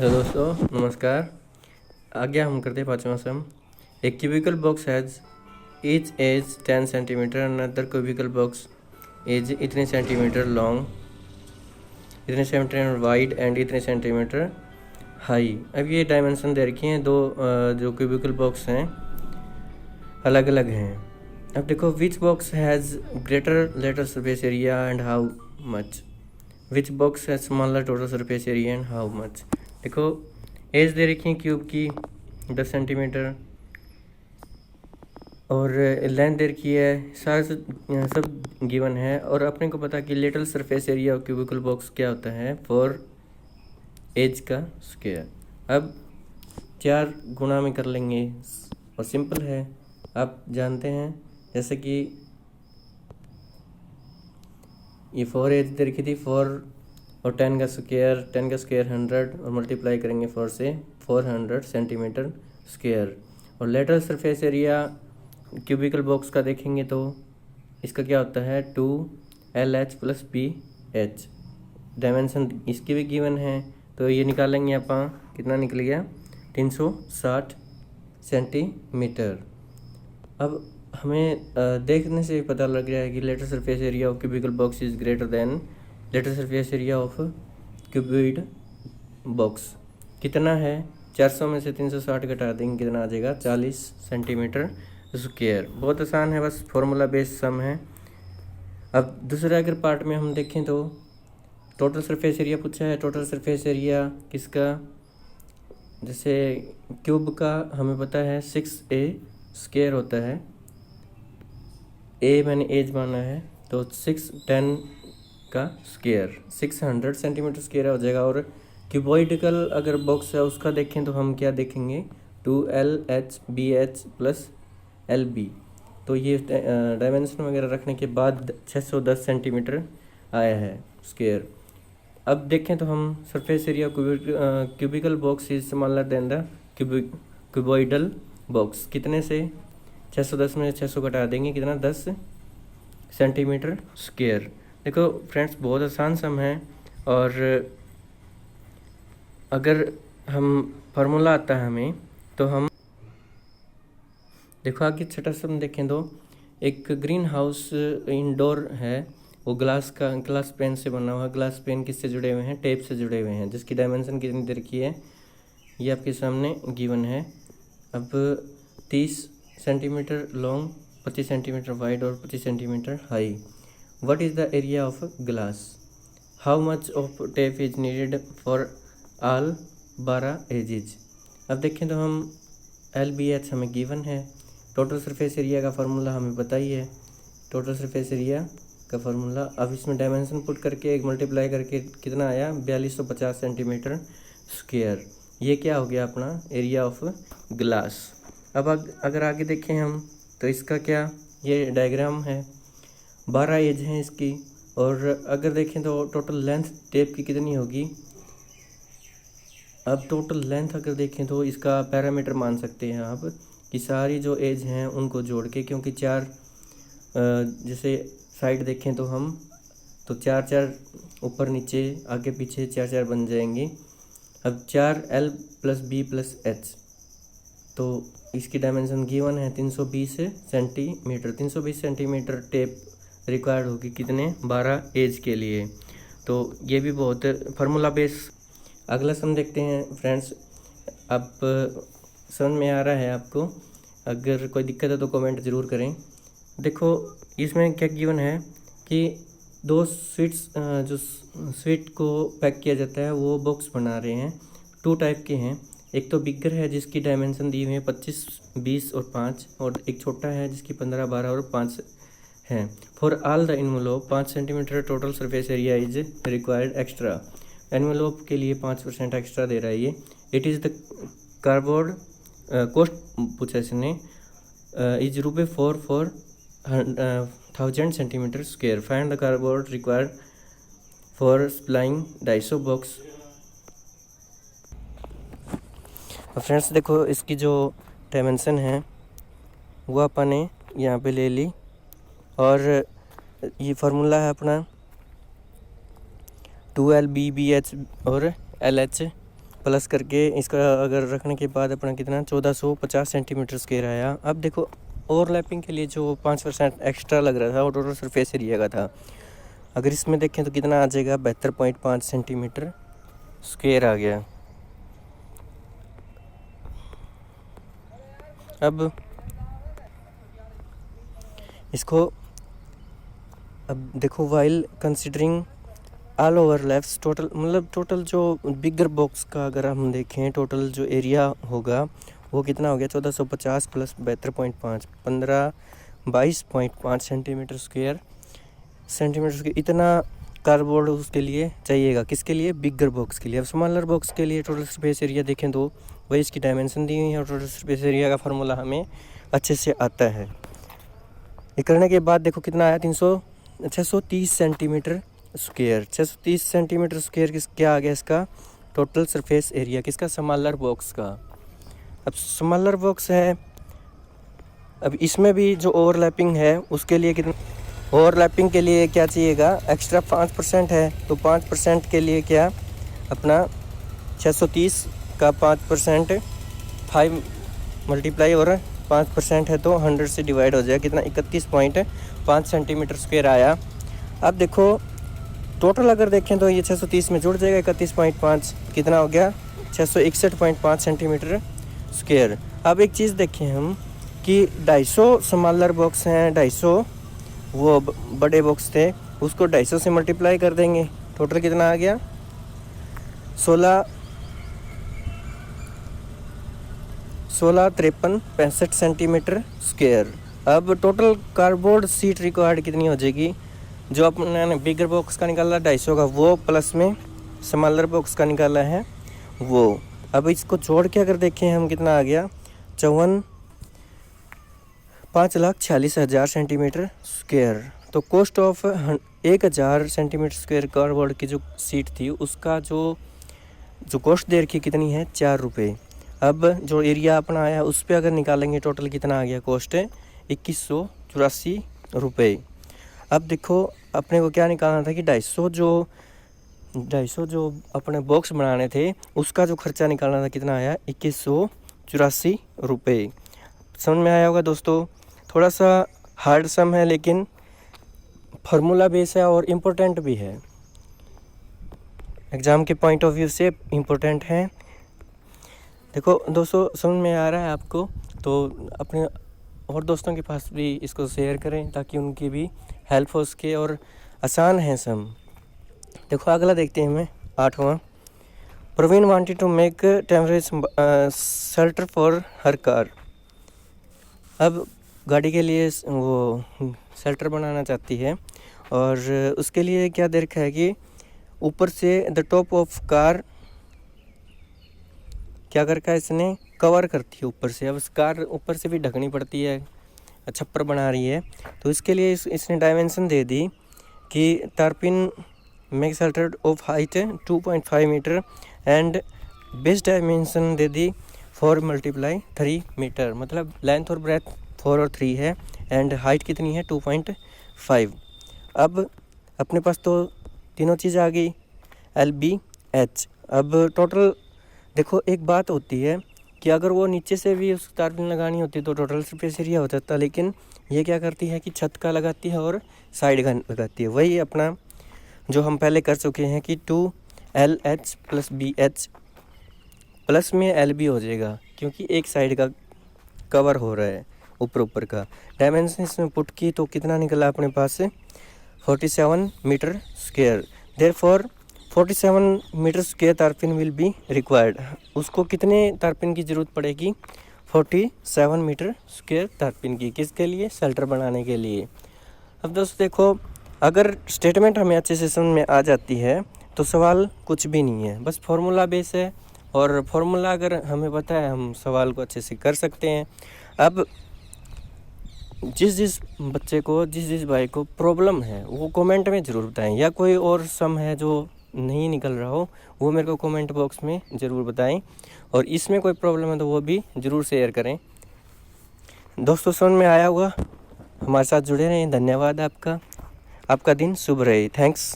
Hello दोस्तों, नमस्कार। आगे हम करते हैं पाँचवा sum. A cubical box has each edge 10 centimetre, another cubical box edge इतने सेंटीमीटर लॉन्ग, इतने सेंटीमीटर वाइड एंड इतने सेंटीमीटर हाई। अब ये डायमेंशन दे रखी हैं, दो जो क्यूबिकल बॉक्स हैं अलग अलग हैं। अब देखो, which box has greater lateral surface area and how much, which box has smaller total surface area and how much. देखो, एज दे रखी है क्यूब की 10 सेंटीमीटर और लेंथ दे रखी है, सारा सब गिवन है। और अपने को पता कि lateral surface area of cubical box क्या होता है, फॉर एज का स्क्वायर। अब 4 गुणा में कर लेंगे और सिंपल है, आप जानते हैं। जैसे कि ये 4 एज दे रखी थी, 4 और 10 का स्क्वायर 100 और मल्टीप्लाई करेंगे 4 से 400 सेंटीमीटर स्क्वायर। और lateral surface area cubical box का देखेंगे तो इसका क्या होता है, 2LH + BH। डायमेंशन इसकी भी गिवन है, तो ये निकालेंगे अपन, कितना निकल गया, 360 सेंटीमीटर। अब हमें देखने से पता लग रहा है कि lateral surface area of cubical box is greater than lateral surface area of cuboid box. कितना है, 400 में से 360 घटा देंगे, कितना आ जाएगा, 40 सेंटीमीटर स्क्वायर। बहुत आसान है, बस फॉर्मूला बेस्ड सम है। अब दूसरा अगर पार्ट में हम देखें तो टोटल सरफेस एरिया पूछा है। टोटल सरफेस एरिया किसका, जैसे क्यूब का हमें पता है 6A स्क्वायर होता है, ए मैंने एज माना है, तो 610 का स्क्वायर 600 सेंटीमीटर स्क्वायर हो जाएगा। और क्यूबॉइडिकल अगर बॉक्स है उसका देखें तो हम क्या देखेंगे, 2LH BH + LB। तो ये डायमेंशन वगैरह रखने के बाद 610 सेंटीमीटर आया है स्क्वायर। अब देखें तो हम surface area cubical box is smaller than the cuboidal box. कितने से, 610 में 600 घटा देंगे, कितना, 10 सेंटीमीटर स्क्वायर। देखो फ्रेंड्स, बहुत आसान सम है। और अगर हम फार्मूला आता है हमें, तो हम देखो आगे छठा सम देखें तो एक ग्रीन हाउस इंडोर है, वो ग्लास पेन से बना हुआ। ग्लास पेन किससे जुड़े हुए हैं, टेप से जुड़े हुए हैं, जिसकी डायमेंशन कितनी दे रखी है, ये आपके सामने गिवन है। अब 30 सेंटीमीटर लॉन्ग, 25 सेंटीमीटर वाइड और 25 centimetre high. What is the area of glass, how much of tape is needed for all 12 edges. अब देखें तो हम LBH हमें गिवन है। टोटल सरफेस एरिया का फार्मूला हमें पता ही है, टोटल सरफेस एरिया का फार्मूला। अब इसमें डायमेंशन पुट करके एक मल्टीप्लाई करके कितना आया, 4250 सेंटीमीटर स्क्वायर। ये क्या हो गया अपना एरिया ऑफ ग्लास। अब अगर आगे देखें हम तो इसका क्या, ये डायग्राम है, 12 एज हैं इसकी। और अगर देखें तो टोटल लेंथ टेप की कितनी होगी। अब टोटल लेंथ अगर देखें तो इसका पैरामीटर मान सकते हैं आप कि सारी जो एज हैं उनको जोड़ के, क्योंकि 4 जैसे साइड देखें तो हम तो 4 ऊपर नीचे आगे पीछे 4 बन जाएंगे। अब 4L + B + H, तो इसकी डायमेंशन गिवन है 320 सेंटीमीटर। 320 सेंटीमीटर टेप रिक्वायर्ड होगी, कितने, 12 एज के लिए। तो ये भी बहुत फार्मूला बेस। अगला सम देखते हैं फ्रेंड्स। अब समझ में आ रहा है आपको, अगर कोई दिक्कत है तो कमेंट ज़रूर करें। देखो इसमें क्या गिवन है कि 2 स्वीट्स जो स्वीट को पैक किया जाता है वो बॉक्स बना रहे हैं। 2 टाइप के हैं, एक तो बिगर है जिसकी डायमेंशन दी हुई है 25, 20 और 5, और एक छोटा है जिसकी 15, 12 और 5 है। For all the envelope 5 centimetre total surface area is required extra. Envelope के लिए 5% एक्स्ट्रा दे रहा है ये। It is the cardboard cost पूछा इसने, is ₹4,000 centimetre square. Find the cardboard required for supplying 250 box. Friends देखो, इसकी जो डायमेंशन है वो अपन ने यहाँ पे ले ली, और ये फार्मूला है अपना 2LBBH और LH प्लस करके इसका अगर रखने के बाद अपना कितना 1450 सेंटीमीटर स्क्वायर आया। अब देखो ओवरलैपिंग के लिए जो 5% एक्स्ट्रा लग रहा था वो टोटल सरफेस एरिया का था, अगर इसमें देखें तो कितना आ जाएगा 72.5 सेंटीमीटर स्क्वायर आ गया। अब इसको अब देखो while considering all overlaps total, मतलब टोटल जो बिगर बॉक्स का अगर हम देखें टोटल जो एरिया होगा वो कितना हो गया 1450 प्लस 72.5 1522.5 सेंटीमीटर स्क्वायर इतना कार्डबोर्ड उसके लिए चाहिएगा। किसके लिए? बिगर बॉक्स के लिए। अब स्मॉलर बॉक्स के लिए टोटल स्पेस एरिया देखें तो वही इसकी डायमेंशन दी हुई है और टोटल स्पेस एरिया का फार्मूला हमें अच्छे से आता है। ये करने के बाद देखो कितना आया 630 सेंटीमीटर स्क्वायर। 630 सेंटीमीटर स्क्वायर क्या आ गया इसका टोटल सरफेस एरिया, किसका? स्मॉलर बॉक्स का। अब स्मॉलर बॉक्स है, अब इसमें भी जो ओवरलैपिंग है उसके लिए कितना, ओवरलैपिंग के लिए क्या चाहिएगा? एक्स्ट्रा 5% है, तो 5% के लिए क्या अपना 630 का 5% 5 मल्टीप्लाई और 5% है तो 100 से डिवाइड हो जाएगा, कितना 31.5 सेंटीमीटर स्क्वायर आया। अब देखो टोटल अगर देखें तो ये 630 में जुड़ जाएगा 31.5, कितना हो गया 661.5 सेंटीमीटर स्क्वायर। अब एक चीज़ देखें हम कि 250 स्मॉलर बॉक्स हैं, 250 वो बड़े बॉक्स थे, उसको 250 से मल्टीप्लाई कर देंगे, टोटल कितना आ गया 1653.65 सेंटीमीटर स्क्वायर। अब टोटल कार्डबोर्ड सीट रिक्वायर्ड कितनी हो जाएगी? जो अपने बिगर बॉक्स का निकाला 250 का वो प्लस में स्मॉलर बॉक्स का निकाला है वो। अब इसको जोड़ के अगर देखें हम कितना आ गया 5,46,000 सेंटीमीटर स्क्वायर। तो cost of 1,000 centimetre square cardboard की जो सीट थी उसका जो कॉस्ट दे रखी कितनी है 4 रुपये। अब जो एरिया अपना आया उस पर अगर निकालेंगे टोटल कितना आ गया कॉस्ट है 2184 रुपये। अब देखो अपने को क्या निकालना था कि 250 जो अपने बॉक्स बनाने थे उसका जो खर्चा निकालना था, कितना आया 2184 रुपये। समझ में आया होगा दोस्तों, थोड़ा सा हार्ड सम है लेकिन फार्मूला बेस है और इम्पोर्टेंट भी है, एग्ज़ाम के पॉइंट ऑफ व्यू से इम्पोर्टेंट है। देखो दोस्तों समझ में आ रहा है आपको, तो अपने और दोस्तों के पास भी इसको शेयर करें ताकि उनकी भी हेल्प हो सके और आसान है सम। देखो अगला देखते हैं हमें 8वां। Praveen wanted to make temporary shelter for her car. अब गाड़ी के लिए वो शेल्टर बनाना चाहती है और उसके लिए क्या दे रखा है कि ऊपर से द टॉप ऑफ कार क्या कर रखा है इसने कवर करती है ऊपर से। अब कार ऊपर से भी ढकनी पड़ती है, छप्पर बना रही है, तो इसके लिए इसने डायमेंशन दे दी कि tarpaulin make shelter of height 2.5 metre and base dimension दे दी 4 × 3 मीटर, मतलब लेंथ और ब्रेथ 4 और 3 है एंड हाइट कितनी है 2.5। अब अपने पास तो तीनों चीज़ आ गई LBH। अब टोटल देखो एक बात होती है कि अगर वो नीचे से भी उस तारपिन लगानी होती तो टोटल सरफेस एरिया हो जाता, लेकिन ये क्या करती है कि छत का लगाती है और साइड का लगाती है। वही अपना जो हम पहले कर चुके हैं कि 2LH + BH प्लस में LB हो जाएगा क्योंकि एक साइड का कवर हो रहा है ऊपर का। डायमेंशन इसमें पुट की तो कितना निकला अपने पास 47 metre square. Therefore 47 metre square tarpaulin will be required. उसको कितने तारपिन की ज़रूरत पड़ेगी 47 मीटर स्क्वायर तारपिन की, किसके लिए? शेल्टर बनाने के लिए। अब दोस्तों देखो अगर स्टेटमेंट हमें अच्छे से समझ में आ जाती है तो सवाल कुछ भी नहीं है, बस फार्मूला बेस है और फार्मूला अगर हमें पता है हम सवाल को अच्छे से कर सकते हैं। अब जिस बच्चे को जिस भाई को प्रॉब्लम है वो कमेंट में ज़रूर बताएं, या कोई और सम है जो नहीं निकल रहा हो वो मेरे को कमेंट बॉक्स में ज़रूर बताएं, और इसमें कोई प्रॉब्लम है तो वो भी ज़रूर शेयर करें। दोस्तों समझ में आया होगा, हमारे साथ जुड़े रहें। धन्यवाद आपका दिन शुभ रहे। थैंक्स।